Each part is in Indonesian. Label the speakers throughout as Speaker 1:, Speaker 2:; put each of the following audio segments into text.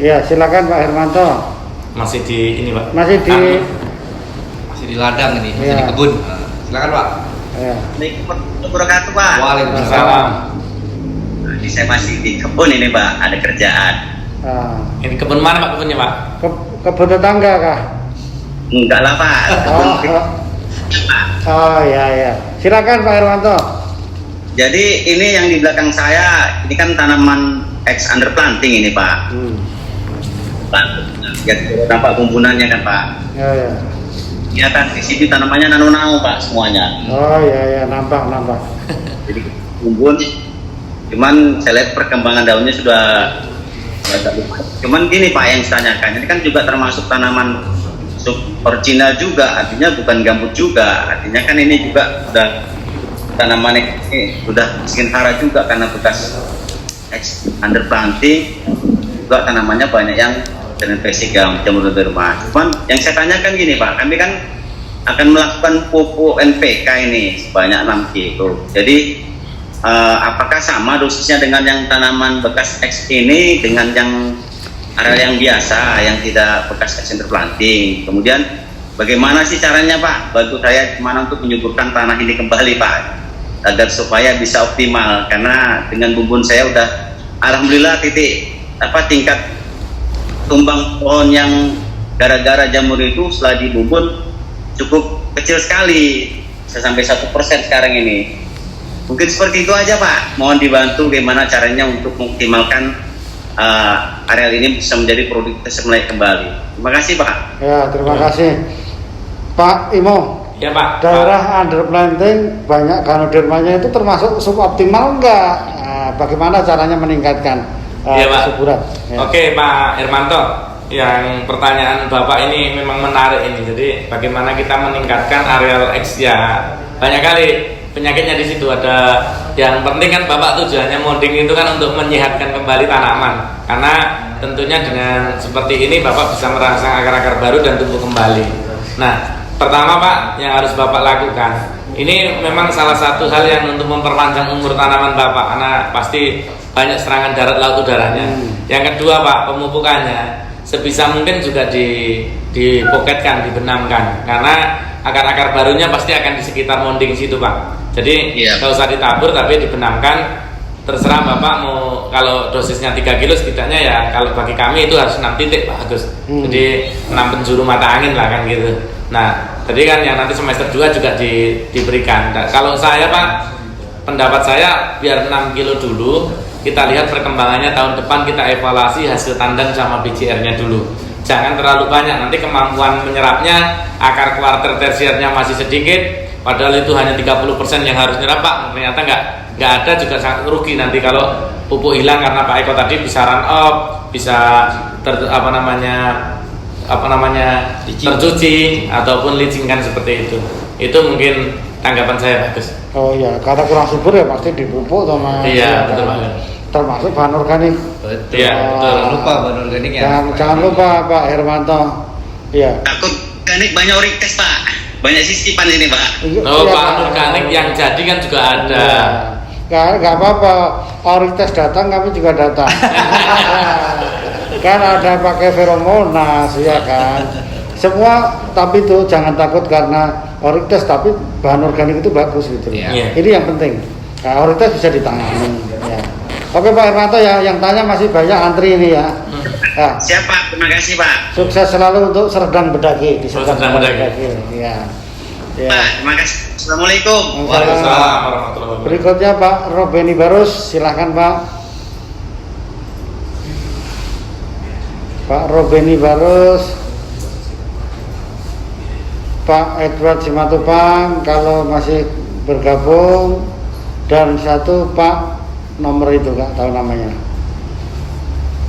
Speaker 1: Ya, silakan Pak Hermanto.
Speaker 2: Masih di ini Pak.
Speaker 1: Masih
Speaker 3: di ladang ini, masih
Speaker 1: ya.
Speaker 3: di kebun. Silakan Pak.
Speaker 1: Ya.
Speaker 4: Assalamualaikum wabarakatuh Pak.
Speaker 2: Waalaikumsalam.
Speaker 4: Ini saya masih di kebun ini Pak, ada kerjaan.
Speaker 2: Ini kebun mana Pak kebunnya Pak?
Speaker 1: Kebun tetangga kah?
Speaker 4: Enggak lah Pak.
Speaker 1: Oh ya. Silakan Pak Hermanto.
Speaker 4: Jadi ini yang di belakang saya, ini kan tanaman ex underplanting ini Pak. Jadi nampak bumbunannya kan Pak.
Speaker 1: Ya.
Speaker 4: Kelihatan di sini tanamannya nano Pak semuanya.
Speaker 1: Oh ya, nampak.
Speaker 4: Jadi bumbun. Cuman saya lihat perkembangan daunnya sudah agak lumayan. Cuman gini Pak yang saya tanyakan, ini kan juga termasuk tanaman sub original juga, artinya bukan gambut juga. Artinya kan ini juga sudah tanaman ini sudah miskin hara juga karena bekas ex underplanting. Juga tanamannya banyak yang terinfeksi jamur derma. Cuman yang saya tanyakan gini Pak, kami kan akan melakukan pupuk NPK ini sebanyak 6 kilo. Jadi apakah sama dosisnya dengan yang tanaman bekas X ini dengan yang area yang biasa yang tidak bekas X underplanting? Kemudian bagaimana sih caranya Pak? Bantu saya gimana untuk menyuburkan tanah ini kembali Pak, agar supaya bisa optimal, karena dengan bumbun saya udah alhamdulillah tingkat tumbang pohon yang gara-gara jamur itu setelah dibumbun cukup kecil sekali, bisa sampai 1% sekarang ini. Mungkin seperti itu aja Pak, mohon dibantu bagaimana caranya untuk mengoptimalkan areal ini bisa menjadi produktivitas mulai kembali. Terima kasih Pak.
Speaker 1: Ya, terima kasih Pak Imo.
Speaker 2: Ya Pak.
Speaker 1: Daerah underplanting banyak ganodermanya itu termasuk suboptimal enggak? Bagaimana caranya meningkatkan kesuburan? Ya.
Speaker 2: Oke Pak Hermanto, yang pertanyaan Bapak ini memang menarik ini. Jadi bagaimana kita meningkatkan areal X ya? Banyak kali penyakitnya di situ ada. Yang penting kan Bapak tujuannya modding itu kan untuk menyehatkan kembali tanaman. Karena tentunya dengan seperti ini Bapak bisa merangsang akar-akar baru dan tumbuh kembali. Nah, pertama Pak yang harus Bapak lakukan, ini memang salah satu hal yang untuk memperpanjang umur tanaman Bapak, karena pasti banyak serangan darat laut udaranya. Yang kedua Pak, pemupukannya sebisa mungkin juga dipoketkan, dibenamkan, karena akar-akar barunya pasti akan di sekitar monding situ Pak. Jadi nggak usah ditabur tapi dibenamkan. Terserah Bapak mau, kalau dosisnya 3 kilo setidaknya ya, kalau bagi kami itu harus 6 titik Pak Agus. Jadi 6 penjuru mata angin lah kan gitu. Nah tadi kan yang nanti semester 2 juga diberikan. Nah, kalau saya Pak, pendapat saya biar 6 kilo dulu, kita lihat perkembangannya tahun depan, kita evaluasi hasil tandang sama BCR-nya dulu. Jangan terlalu banyak, nanti kemampuan menyerapnya, akar kuarter tersiernya masih sedikit, padahal itu hanya 30% yang harus nyerap Pak. Ternyata nggak ada, juga sangat rugi nanti kalau pupuk hilang, karena Pak Eko tadi bisa run off, bisa tercuci ataupun licin kan seperti itu. Itu mungkin tanggapan saya Pak Gus.
Speaker 1: Oh iya, karena kurang subur ya pasti dipupuk sama.
Speaker 2: Iya betul Pak.
Speaker 1: Termasuk bahan organik.
Speaker 3: Betul.
Speaker 2: Iya, betul.
Speaker 3: Jangan lupa bahan organik ya.
Speaker 1: Jangan lupa Pak Hermanto. Iya.
Speaker 4: Takut organik banyak orites Pak, banyak sisipan ini Pak.
Speaker 2: Oh, bahan organik yang jadi kan juga ada.
Speaker 1: Gak apa-apa, orites datang kami juga datang. Kan ada pakai feromonas ya kan. Semua, tapi itu jangan takut karena orites, tapi bahan organik itu bagus gitu.
Speaker 3: Yeah.
Speaker 1: Ini yang penting. Nah, orites bisa ditangani. Ya. Oke Pak Hermanto ya, yang tanya masih banyak antri ini ya. Ya.
Speaker 4: Siap Pak, terima kasih Pak.
Speaker 1: Sukses selalu untuk Serdang Bedagi di
Speaker 2: Serdang Bedagi.
Speaker 1: Ya.
Speaker 4: Pak, terima kasih. Assalamualaikum.
Speaker 2: Waalaikumsalam warahmatullahi wabarakatuh.
Speaker 1: Berikutnya Pak Robeni Barus, silakan Pak. Pak Robeni Barus, Pak Edward Simatupang kalau masih bergabung, dan satu Pak nomor itu nggak tahu namanya.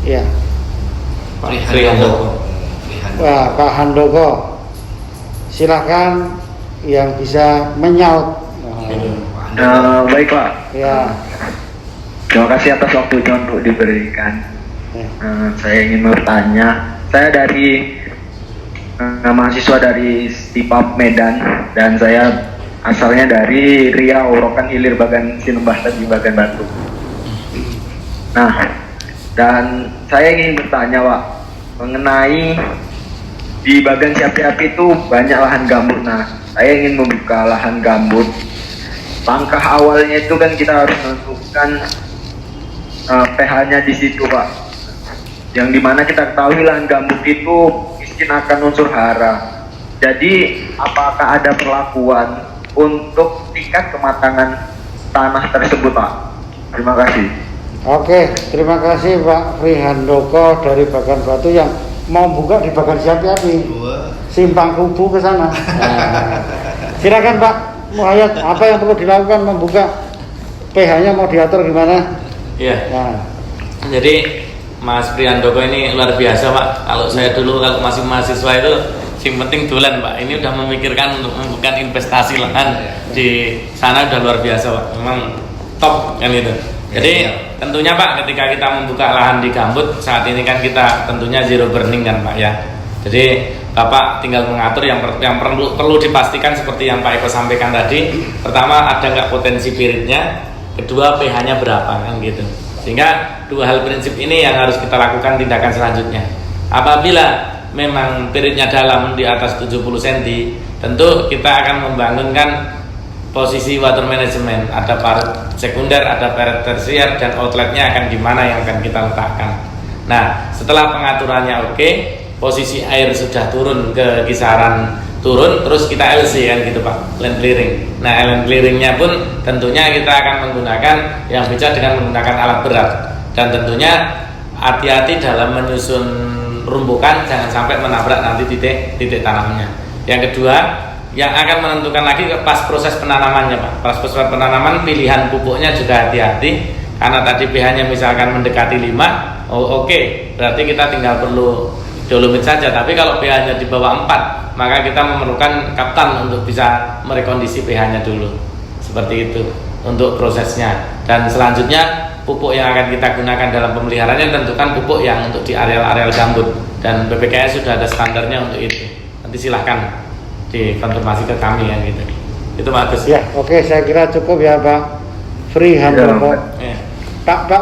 Speaker 1: Iya.
Speaker 2: Pak Handoko.
Speaker 1: Wah, Pak Handoko, silakan yang bisa menyaut.
Speaker 5: Baik Pak.
Speaker 1: Ya.
Speaker 5: Terima kasih atas waktunya untuk diberikan. Saya ingin bertanya. Saya dari mahasiswa dari Stipap Medan, dan saya asalnya dari Riau, Rokan Hilir, Bagan Sinembah di Bagan Batu. Nah, Dan saya ingin bertanya Pak, mengenai di bagian siap-siap itu banyak lahan gambut. Nah, saya ingin membuka lahan gambut. Langkah awalnya itu kan kita harus menentukan pH-nya di situ Pak. Yang dimana kita ketahui lahan gambut itu miskin akan unsur hara. Jadi apakah ada perlakuan untuk tingkat kematangan tanah tersebut Pak? Terima kasih.
Speaker 1: Oke, terima kasih Pak Frihandoko dari Bagan Batu yang mau buka di Bagan Siapi-Api, Simpang Kubu ke sana. Nah, silakan Pak Muhayyad, apa yang perlu dilakukan membuka pH-nya, mau diatur gimana?
Speaker 2: Iya.
Speaker 1: Nah,
Speaker 2: Jadi Mas Frihandoko ini luar biasa Pak. Kalau saya dulu kalau masih mahasiswa itu yang penting dolan Pak. Ini udah memikirkan untuk membuka investasi lahan di sana, udah luar biasa Pak. Memang top kan itu. Jadi tentunya Pak, ketika kita membuka lahan di gambut saat ini kan kita tentunya zero burning kan Pak ya. Jadi Bapak tinggal mengatur yang perlu dipastikan seperti yang Pak Eko sampaikan tadi. Pertama, ada nggak potensi piritnya, kedua pH-nya berapa kan gitu. Sehingga dua hal prinsip ini yang harus kita lakukan tindakan selanjutnya. Apabila memang piritnya dalam di atas 70 cm, tentu kita akan membangunkan posisi water management, ada parut sekunder, ada parut tersier, dan outletnya akan di mana yang akan kita letakkan. Nah, setelah pengaturannya oke, posisi air sudah turun ke kisaran turun, terus kita LC kan gitu Pak, land clearing. Nah, land clearingnya pun tentunya kita akan menggunakan yang bisa dengan menggunakan alat berat, dan tentunya hati-hati dalam menyusun rumpukan, jangan sampai menabrak nanti titik tanamnya. Yang kedua, yang akan menentukan lagi pas proses penanamannya Pak. Pas proses penanaman, pilihan pupuknya juga hati-hati, karena tadi pH-nya misalkan mendekati 5, oke, berarti kita tinggal perlu dolomit saja. Tapi kalau pH-nya di bawah 4, maka kita memerlukan kaptan untuk bisa merekondisi pH-nya dulu. Seperti itu untuk prosesnya. Dan selanjutnya pupuk yang akan kita gunakan dalam pemeliharaannya tentukan pupuk yang untuk di areal-areal gambut, dan BPKS sudah ada standarnya untuk itu. Nanti silahkan dikonfirmasi ke kami yang gitu. Itu Pak Agus.
Speaker 1: ya oke, saya kira cukup ya Pak Frihandoko.
Speaker 2: Ya.
Speaker 1: Pak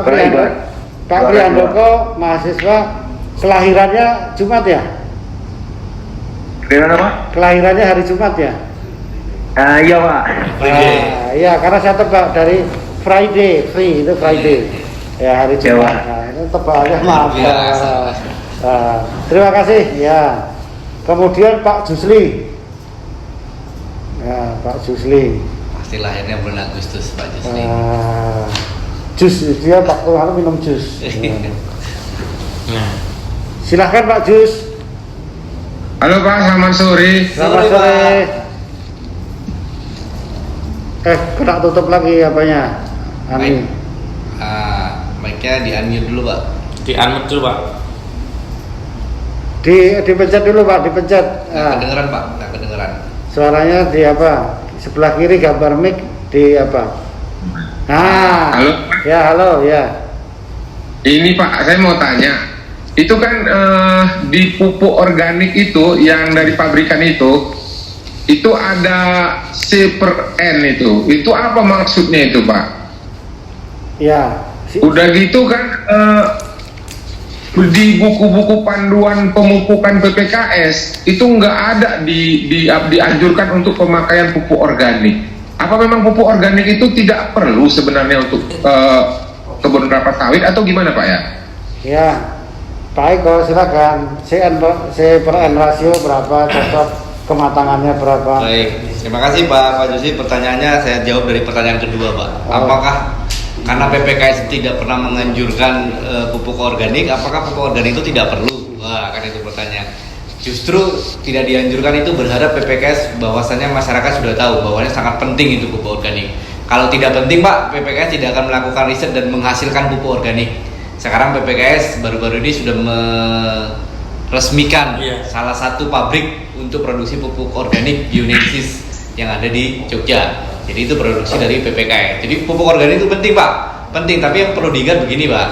Speaker 1: Frihandoko mahasiswa, kelahirannya Jumat ya?
Speaker 5: Gimana Pak?
Speaker 1: Kelahirannya hari Jumat ya?
Speaker 5: Iya Pak.
Speaker 1: Iya, karena saya tebak dari Friday, free itu Friday. Ya, hari Jumat. Nah, ini tebakannya maaf. Terima kasih ya. Kemudian Pak Jusli. Ya, Pak Jusli.
Speaker 3: Pasti lahirnya bulan Agustus Pak Jusli.
Speaker 1: Jus, dia Pak Tuhan minum jus.
Speaker 2: Nah,
Speaker 1: silahkan Pak Jus.
Speaker 6: Halo Pak, selamat sore.
Speaker 1: Selamat sore. Kena tutup lagi apanya?
Speaker 3: Mic. Mic-nya di-unmute dulu Pak.
Speaker 2: di-unmute dulu Pak.
Speaker 1: Dipencet dulu Pak, dipencet.
Speaker 3: Nggak kedengeran Pak, nggak kedengeran.
Speaker 1: Suaranya di apa? Sebelah kiri gambar mic di apa? Nah.
Speaker 6: Halo.
Speaker 1: Ya, halo, ya.
Speaker 6: Ini Pak, saya mau tanya. Itu kan di pupuk organik itu yang dari pabrikan itu ada C/N itu. Itu apa maksudnya itu Pak?
Speaker 1: Ya.
Speaker 6: Udah gitu kan di buku-buku panduan pemupukan PPKS itu nggak ada dianjurkan untuk pemakaian pupuk organik. Apa memang pupuk organik itu tidak perlu sebenarnya untuk kebun kelapa sawit atau gimana Pak ya?
Speaker 1: Ya, Pak Eko silakan. C/N rasio berapa, cocok kematangannya berapa?
Speaker 3: Baik, terima kasih Pak Jusli. Pertanyaannya saya jawab dari pertanyaan kedua Pak. Apakah karena PPKS tidak pernah menganjurkan pupuk organik, apakah pupuk organik itu tidak perlu? Wah, kan itu pertanyaan. Justru tidak dianjurkan itu berharap PPKS bahwasannya masyarakat sudah tahu bahwanya sangat penting itu pupuk organik. Kalau tidak penting Pak, PPKS tidak akan melakukan riset dan menghasilkan pupuk organik. Sekarang PPKS baru-baru ini sudah meresmikan salah satu pabrik untuk produksi pupuk organik Bionesis yang ada di Jogja. Jadi itu produksi dari PPKS. Jadi pupuk organik itu penting Pak, penting. Tapi yang perlu diingat begini Pak,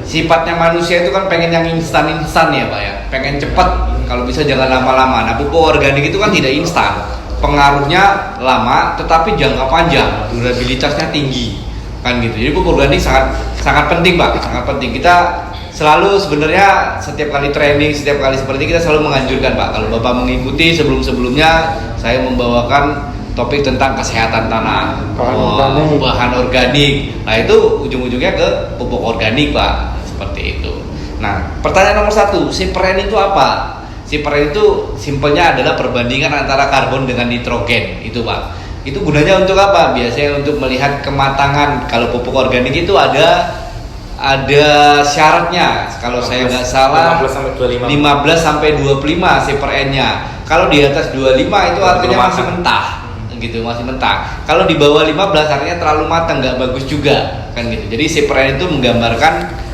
Speaker 3: sifatnya manusia itu kan pengen yang instan ya Pak ya, pengen cepat. Kalau bisa jangan lama-lama. Nah pupuk organik itu kan tidak instan, pengaruhnya lama, tetapi jangka panjang, durabilitasnya tinggi. kan gitu. Jadi pupuk organik sangat penting Pak, sangat penting. Kita selalu sebenarnya setiap kali training, setiap kali seperti kita selalu menganjurkan Pak, kalau Bapak mengikuti sebelumnya saya membawakan topik tentang kesehatan tanah, bahan organik. Nah itu ujung-ujungnya ke pupuk organik Pak, seperti itu. Nah pertanyaan nomor 1, sipren itu apa? Sipren itu simpelnya adalah perbandingan antara karbon dengan nitrogen itu Pak. Itu gunanya untuk apa? Biasanya untuk melihat kematangan. Kalau pupuk organik itu ada syaratnya. Kalau saya nggak salah 15 sampai 25 CPR-nya. Kalau di atas 25 itu artinya masih mentah, gitu, masih mentah. Kalau di bawah 15 artinya terlalu matang, nggak bagus juga, kan gitu. Jadi CPR itu menggambarkan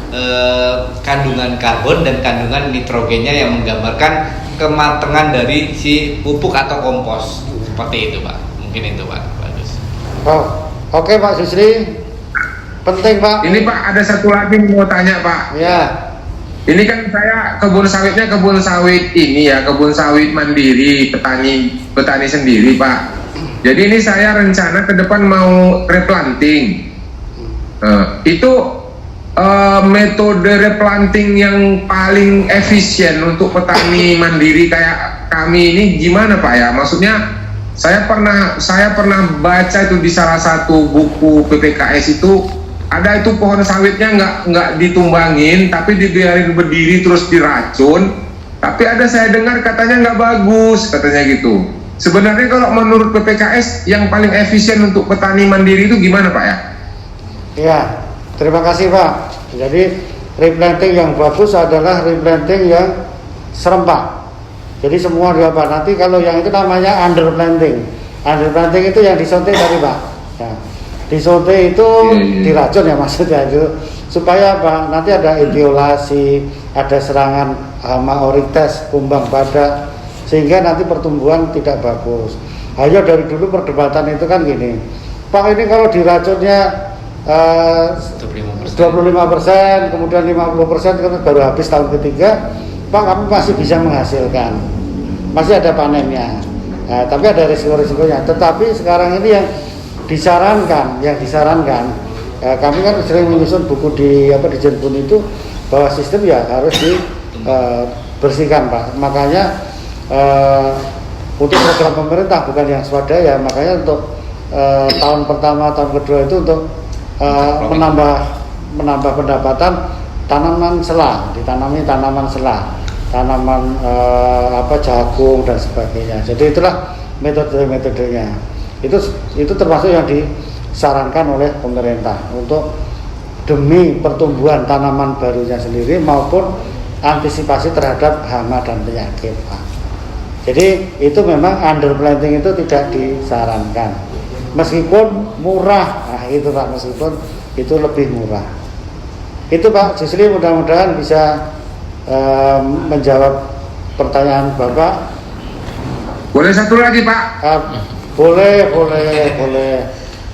Speaker 3: kandungan karbon dan kandungan nitrogennya yang menggambarkan kematangan dari si pupuk atau kompos. Seperti itu Pak. Mungkin itu Pak, bagus.
Speaker 1: Oh, oke Pak Susri, penting Pak.
Speaker 6: Ini Pak ada satu lagi mau tanya Pak.
Speaker 1: Ya.
Speaker 6: Ini kan saya kebun sawitnya kebun sawit ini ya, kebun sawit mandiri, petani sendiri Pak. Jadi ini saya rencana ke depan mau replanting. Itu metode replanting yang paling efisien untuk petani mandiri kayak kami ini gimana Pak ya? Maksudnya saya pernah baca itu di salah satu buku PPKS itu ada itu pohon sawitnya nggak ditumbangin tapi dibiarin berdiri terus diracun, tapi ada saya dengar katanya nggak bagus katanya gitu. Sebenarnya kalau menurut PPKS yang paling efisien untuk petani mandiri itu gimana Pak ya?
Speaker 1: Ya, terima kasih Pak. Jadi replanting yang bagus adalah replanting yang serempak. Jadi semua diapa. Nanti kalau yang itu namanya underplanting. Underplanting itu yang disote tadi Pak. Ya. Disote itu diracun ya maksudnya itu supaya apa? Nanti ada etiolasi, ada serangan hama orites, kumbang badak, sehingga nanti pertumbuhan tidak bagus. Hanya dari dulu perdebatan itu kan gini, Pak ini kalau diracunnya 25%, kemudian 50% kan baru habis tahun ketiga, Pak kami masih bisa menghasilkan, masih ada panennya, tapi ada risiko-risikonya. Tetapi sekarang ini yang disarankan, kami kan sering menyusun buku di Jenbun itu bahwa sistem ya harus dibersihkan Pak. Makanya untuk program pemerintah bukan yang swadaya, makanya untuk tahun pertama, tahun kedua itu untuk menambah pendapatan tanaman selah, ditanami tanaman selah, tanaman jagung dan sebagainya. Jadi itulah metodenya. Itu termasuk yang disarankan oleh pemerintah untuk demi pertumbuhan tanaman barunya sendiri maupun antisipasi terhadap hama dan penyakit Pak. Jadi itu memang underplanting itu tidak disarankan. Meskipun murah, nah itu Pak, meskipun itu lebih murah. Itu Pak Jusri, mudah-mudahan bisa menjawab pertanyaan Bapak.
Speaker 6: Boleh satu lagi Pak?
Speaker 1: Boleh.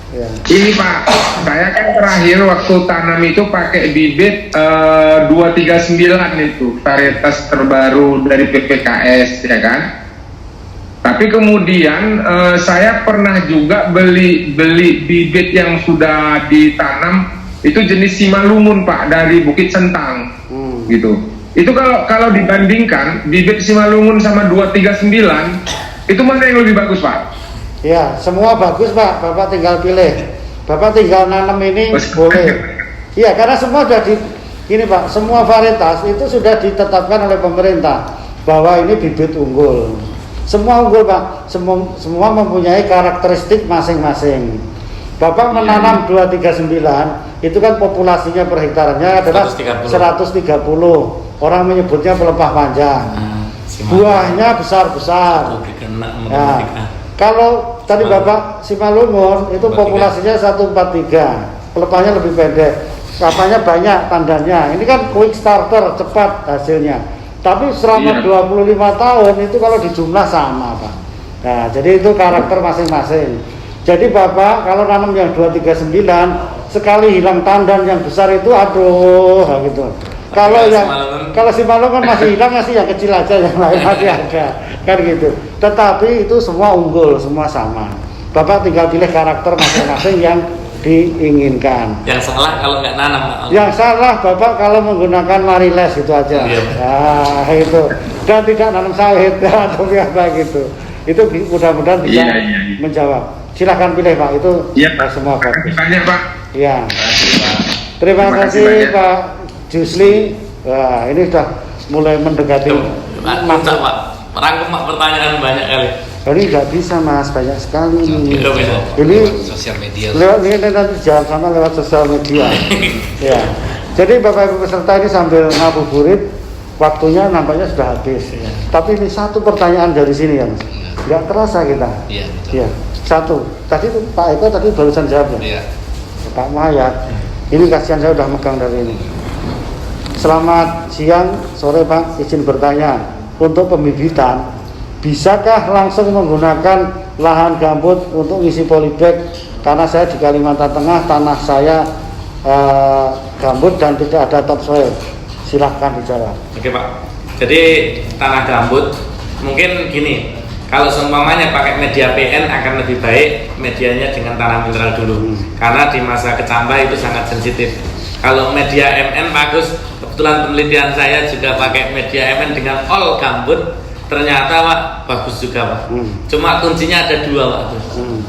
Speaker 1: Ya.
Speaker 6: Ini Pak, saya kan terakhir waktu tanam itu pakai bibit 239 itu varietas terbaru dari PPKS ya kan. Tapi kemudian saya pernah juga beli bibit yang sudah ditanam itu jenis Simalungun Pak dari Bukit Sentang gitu. Itu kalau dibandingkan bibit Simalungun sama 239 itu mana yang lebih bagus Pak?
Speaker 1: Ya, semua bagus Pak. Bapak tinggal pilih. Bapak tinggal nanam ini boleh. Iya, karena semua sudah ini Pak, semua varietas itu sudah ditetapkan oleh pemerintah bahwa ini bibit unggul. Semua unggul Pak. Semua mempunyai karakteristik masing-masing. Bapak menanam 239 itu kan populasinya per hektarnya adalah 130. Orang menyebutnya pelepah panjang. Buahnya besar-besar. Nah, kalau tadi Bapak Simalungun itu populasinya 143, pelepahnya lebih pendek, katanya banyak tandanya. Ini kan quick starter, cepat hasilnya. Tapi selama 25 tahun itu kalau dijumlah sama Pak. Nah, jadi itu karakter masing-masing. Jadi Bapak kalau nanam yang 239 sekali hilang tandan yang besar itu aduh gitu. Kalau Simalungun masih hilang masih yang kecil aja, yang lain masih ada kan gitu. Tetapi itu semua unggul, semua sama. Bapak tinggal pilih karakter masing-masing yang diinginkan.
Speaker 2: Yang salah kalau nggak nanam, Pak.
Speaker 1: Yang salah Bapak kalau menggunakan mariles itu aja.
Speaker 2: Iya.
Speaker 1: Nah, itu. Dan tidak nanam sawit atau apa gitu. Itu mudah-mudahan bisa
Speaker 6: Iya.
Speaker 1: menjawab. Silahkan pilih Pak, itu
Speaker 6: Iya, Pak.
Speaker 1: semua
Speaker 6: Terima
Speaker 1: bagus.
Speaker 6: kasih banyak, Pak.
Speaker 1: Ya.
Speaker 3: Terima kasih, Pak.
Speaker 1: Terima
Speaker 6: Terima kasih
Speaker 1: kasih
Speaker 6: banyak.
Speaker 1: Pak Jusli. Wah, ini sudah mulai mendekati.
Speaker 2: Pak, mantap, Pak. Merangkum Pak, pertanyaan banyak kali.
Speaker 1: Ini nggak bisa Mas, banyak sekali ini.
Speaker 2: Nggak bisa.
Speaker 1: Ini
Speaker 3: Sosial media.
Speaker 1: lewat ini nanti jawab sama lewat sosial media. Ya. Jadi Bapak Ibu peserta ini sambil ngabuburit, waktunya nampaknya sudah habis.
Speaker 2: Iya.
Speaker 1: Tapi ini satu pertanyaan dari sini ya Mas. Nggak terasa kita.
Speaker 3: Iya, betul.
Speaker 1: Iya. Satu. Tadi tuh Pak Eko tadi barusan jawab ya.
Speaker 3: Iya.
Speaker 1: Pak Muhayyad. Ini kasihan saya udah megang dari ini. Selamat siang, sore Pak. Izin bertanya. Untuk pembibitan, bisakah langsung menggunakan lahan gambut untuk isi polybag? Karena saya di Kalimantan Tengah, tanah saya gambut dan tidak ada topsoil. Silahkan dijawab.
Speaker 2: Oke Pak, jadi tanah gambut mungkin gini, kalau seumpamanya pakai media PN akan lebih baik medianya dengan tanah mineral dulu, karena di masa kecambah itu sangat sensitif. Kalau media MN bagus, kebetulan penelitian saya juga pakai media MN dengan all gambut, ternyata Pak bagus juga Pak. Cuma kuncinya ada dua Pak.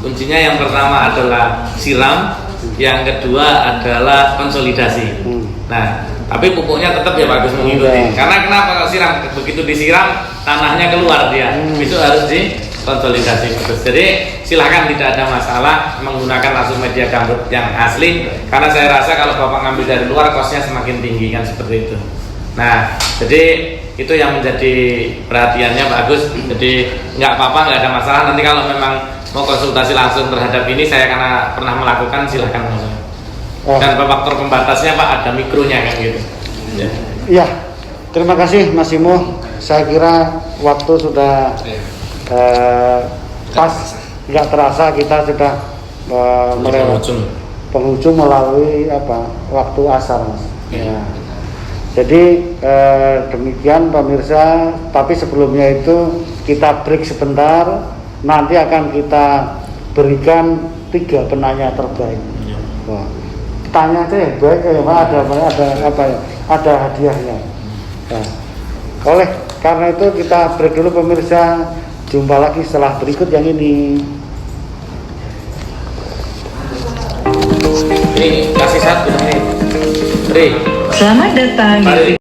Speaker 2: Kuncinya yang pertama adalah siram, yang kedua adalah konsolidasi. Nah, tapi pupuknya tetap ya bagus mengikuti. Karena kenapa kalau siram? Begitu disiram tanahnya keluar dia. Itu harus dikonsolidasi bagus. Jadi silahkan, tidak ada masalah menggunakan langsung media gambut yang asli. Karena saya rasa kalau Bapak ngambil dari luar kosnya semakin tinggi kan seperti itu. Nah, jadi itu yang menjadi perhatiannya bagus. Jadi nggak apa-apa, nggak ada masalah. Nanti kalau memang mau konsultasi langsung terhadap ini, saya karena pernah melakukan, silahkan langsung. Dan faktor pembatasnya Pak ada mikronya kan gitu. Ya.
Speaker 1: Iya, terima kasih Mas Imo. Saya kira waktu sudah pas, nggak terasa kita sudah melewati penghujung melalui waktu asar Mas. Ya. Jadi demikian pemirsa. Tapi sebelumnya itu kita break sebentar. Nanti akan kita berikan 3 penanya terbaik. Wah. Tanya aja ya, baik ya Pak, ada hadiahnya. Nah, oleh karena itu kita break dulu pemirsa, jumpa lagi setelah berikut yang ini.
Speaker 2: Ini kasih satu nih. Selamat
Speaker 7: datang di